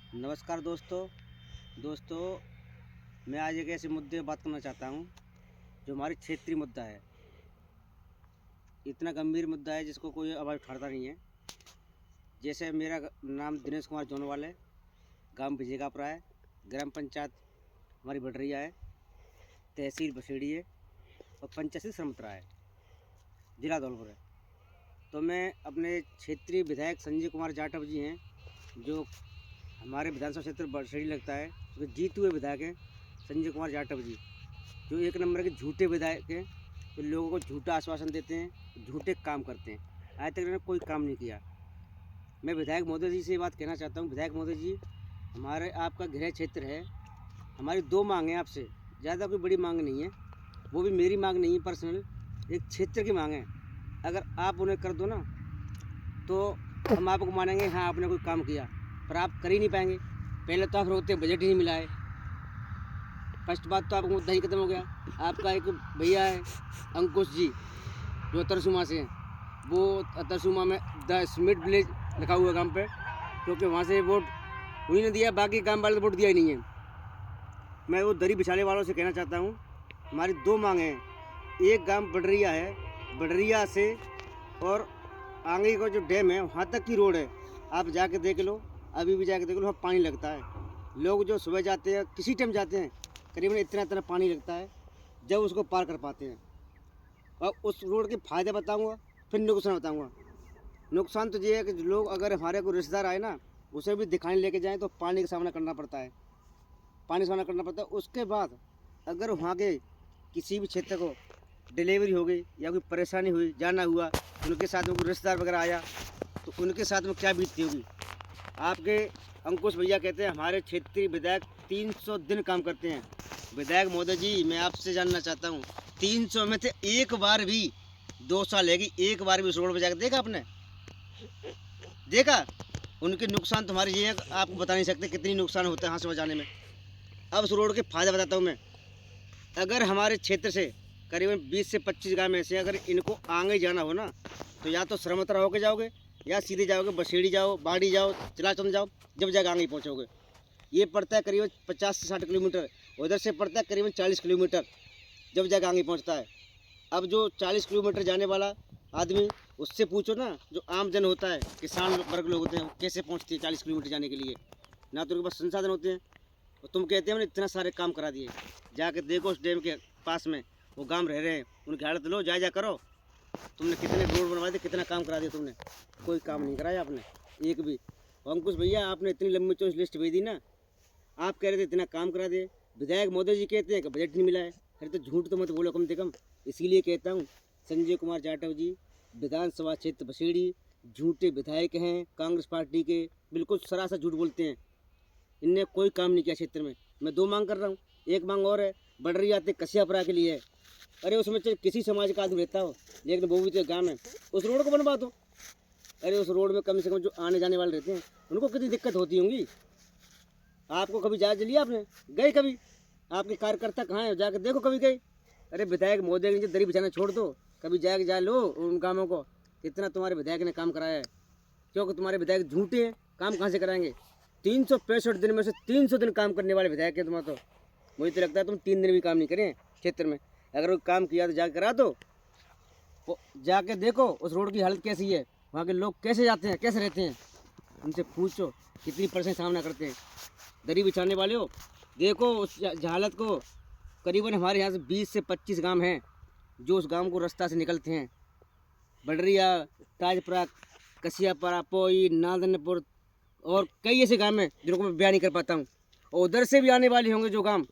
नमस्कार दोस्तों। मैं आज एक ऐसे मुद्दे पर बात करना चाहता हूँ जो हमारे क्षेत्रीय मुद्दा है। इतना गंभीर मुद्दा है जिसको कोई आवाज़ उठाता नहीं है। जैसे मेरा नाम दिनेश कुमार जोनवाल है, गांव विजयगापुरा है, ग्राम पंचायत हमारी बडरिया है, तहसील बसेड़ी है और पंचायत सरमतरा है, जिला धौलपुर है। तो मैं अपने क्षेत्रीय विधायक संजय कुमार जाटव जी हैं, जो हमारे विधानसभा क्षेत्र बड़सड़ी लगता है, जो जीते हुए विधायक हैं संजय कुमार जाटव जी, जो एक नंबर के झूठे विधायक हैं, जो लोगों को झूठा आश्वासन देते हैं, झूठे काम करते हैं। आज तक इन्होंने कोई काम नहीं किया। मैं विधायक महोदय जी से ये बात कहना चाहता हूँ, विधायक महोदय जी, हमारे आपका गृह क्षेत्र है, हमारी दो मांग हैं आपसे, ज़्यादा कोई बड़ी मांग नहीं है, वो भी मेरी मांग नहीं है पर्सनल, एक क्षेत्र की मांग है। अगर आप उन्हें कर दो ना तो हम आपको मानेंगे हाँ आपने कोई काम किया, पर आप कर ही नहीं पाएंगे। पहले तो आप रोकते बजट ही नहीं मिला है। फर्स्ट बात तो आपका मुद्दा ही खत्म हो गया। आपका एक भैया है अंकुश जी, जो तरसुमा से हैं, वो तरसुमा में द स्मिथ विलेज लिखा हुआ गांव पे, क्योंकि वहाँ से वोट उन्हीं ने दिया, बाकी गांव वाले तो वोट दिया ही नहीं है। मैं वो दरी बिछाने वालों से कहना चाहता हूँ, हमारी दो मांगे हैं। एक गांव बडरिया है, बडरिया से और आगे का जो डैम है वहाँ तक की रोड है, आप जाके देख लो, अभी भी जाके देख लो, वहाँ पानी लगता है। लोग जो सुबह जाते हैं, किसी टाइम जाते हैं, करीबन इतना पानी लगता है जब उसको पार कर पाते हैं। और उस रोड के फ़ायदे बताऊंगा, फिर नुकसान बताऊंगा। नुकसान तो ये है कि लोग अगर हमारे को रिश्तेदार आए ना, उसे भी दिखाने लेके जाएं तो पानी का सामना करना पड़ता है, पानी का सामना करना पड़ता है। उसके बाद अगर वहाँ के किसी भी क्षेत्र को डिलीवरी हो गई या कोई परेशानी हुई, जाना हुआ, उनके साथ में कोई रिश्तेदार वगैरह आया तो उनके साथ में क्या बीतती होगी। आपके अंकुश भैया कहते हैं हमारे क्षेत्रीय विधायक 300 दिन काम करते हैं। विधायक महोदय जी, मैं आपसे जानना चाहता हूँ, 300 में से एक बार भी, 2 साल है कि एक बार भी उस रोड पर जाकर देखा आपने? देखा? उनके नुकसान तुम्हारे ये आपको बता नहीं सकते कितनी नुकसान होता है हाथ से बचाने में। अब उस रोड के फायदे बताता हूँ मैं। अगर हमारे क्षेत्र से करीबन 20 से 25 गाँव में से अगर इनको आगे जाना हो ना, तो या तो सरमतरा होकर जाओगे या सीधे जाओगे, बसेड़ी जाओ, बाड़ी जाओ, चिलाचंद जाओ, जब जाकर आगे पहुँचोगे। ये पड़ता है करीबन 50 से 60 किलोमीटर, उधर से पड़ता है करीबन 40 किलोमीटर, जब जाकर आगे पहुँचता है। अब जो 40 किलोमीटर जाने वाला आदमी, उससे पूछो ना, जो आम जन होता है, किसान वर्ग लोग होते हैं, वो कैसे पहुँचते हैं 40 किलोमीटर जाने के लिए? ना तो उनके पास संसाधन होते हैं। और तुम कहते हो मैंने इतना सारे काम करा दिए, जाके देखो उस डैम के पास में वो गांव रह रहे हैं, उनकी हालत लो, जायजा करो। तुमने कितने रोड बनवाए थे, कितना काम करा दिया तुमने? कोई काम नहीं कराया आपने, एक भी। अंकुश भैया, आपने इतनी लंबी चौड़ी लिस्ट भेज दी ना, आप कह रहे थे इतना काम करा दिए, विधायक महोदय जी कहते हैं कि बजट नहीं मिला है। अरे तो झूठ तो मत बोलो कम से कम। इसीलिए कहता हूँ, संजय कुमार जाटव जी, विधानसभा क्षेत्र बसेड़ी, झूठे विधायक हैं कांग्रेस पार्टी के, बिल्कुल सरासर झूठ बोलते हैं। इनने कोई काम नहीं किया क्षेत्र में। मैं 2 मांग कर रहा हूँ, एक मांग और है, बडरिया से कसियापुरा के लिए है। अरे उसमें चाहे किसी समाज का आदमी रहता हो, लेकिन वो भी तो गाँव है, उस रोड को बनवा दो। अरे उस रोड में कम से कम जो आने जाने वाले रहते हैं उनको कितनी दिक्कत होती होंगी। आपको कभी जायजा लिया आपने? गए कभी? आपके कार्यकर्ता कहाँ हैं, जाकर देखो कभी गए? अरे विधायक महोदय ने दरी बिछाना छोड़ दो, कभी जाके जा लो उन कामों को, कितना तुम्हारे विधायक ने काम कराया है। क्योंकि तुम्हारे विधायक झूठे हैं, काम कहाँ से कराएंगे? 365 दिन में से 300 दिन काम करने वाले विधायक हैं तुम तो। मुझे तो लगता है तुम 3 दिन भी काम नहीं करें क्षेत्र में। अगर वो काम किया तो जाकर करा दो, जाके देखो उस रोड की हालत कैसी है, वहाँ के लोग कैसे जाते हैं, कैसे रहते हैं, उनसे पूछो कितनी परेशानी सामना करते हैं। दरी बिछाने वाले हो, देखो उस हालत को। करीबन हमारे यहाँ से 20 से 25 गांव हैं जो उस गांव को रास्ता से निकलते हैं। बडरिया, ताजपुरा, कसियापुरा, पोई, नादनपुर और कई ऐसे गांव हैं जिनको मैं बयान नहीं कर पाता हूँ। और उधर से भी आने वाले होंगे जो गांव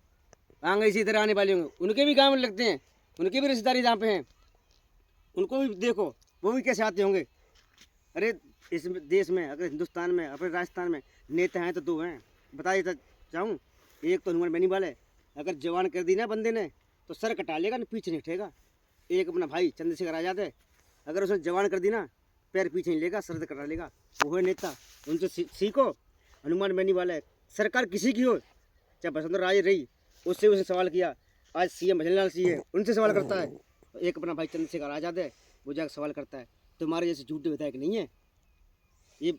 आगे इसी तरह आने वाले होंगे, उनके भी गांव लगते हैं, उनके भी रिश्तेदारी जहाँ पे हैं, उनको भी देखो वो भी कैसे आते होंगे। अरे इस देश में, अगर हिंदुस्तान में, अपने राजस्थान में नेता हैं तो 2 हैं, बता देता चाहूँ। एक तो हनुमान बेनीवाल है, अगर जवान कर दी ना बंदे ने तो सर कटा लेगा, ना पीछे नहीं उठेगा। एक अपना भाई चंद्रशेखर आज़ाद है, अगर उसने जवान कर दी ना, पैर पीछे नहीं लेगा, सर कटा लेगा। वो है नेता, उनसे सीखो। हनुमान बेनीवाल है, सरकार किसी की हो, चाहे वसुंधरा राजे रही, उससे उसने सवाल किया। आज सीएम भजन लाल सिंह है, उनसे सवाल करता है। एक अपना भाई चंद्रशेखर आज़ाद है, वो जाकर सवाल करता है। तुम्हारे जैसे झूठे विधायक नहीं है। ये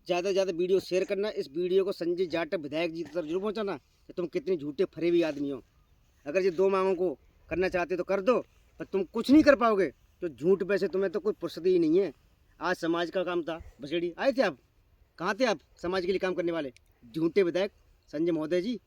ज़्यादा से ज़्यादा वीडियो शेयर करना। इस वीडियो को संजय जाटव विधायक जी तक जरूर पहुँचाना कि तुम कितने झूठे फरेबी आदमी हो। अगर ये 2 मांगों को करना चाहते तो कर दो, पर तुम कुछ नहीं कर पाओगे तो झूठ वैसे तुम्हें तो कोई फुर्सत ही नहीं है। आज समाज का काम था, बसेड़ी आए थे आप, कहाँ थे आप समाज के लिए काम करने वाले? झूठे विधायक संजय महोदय जी।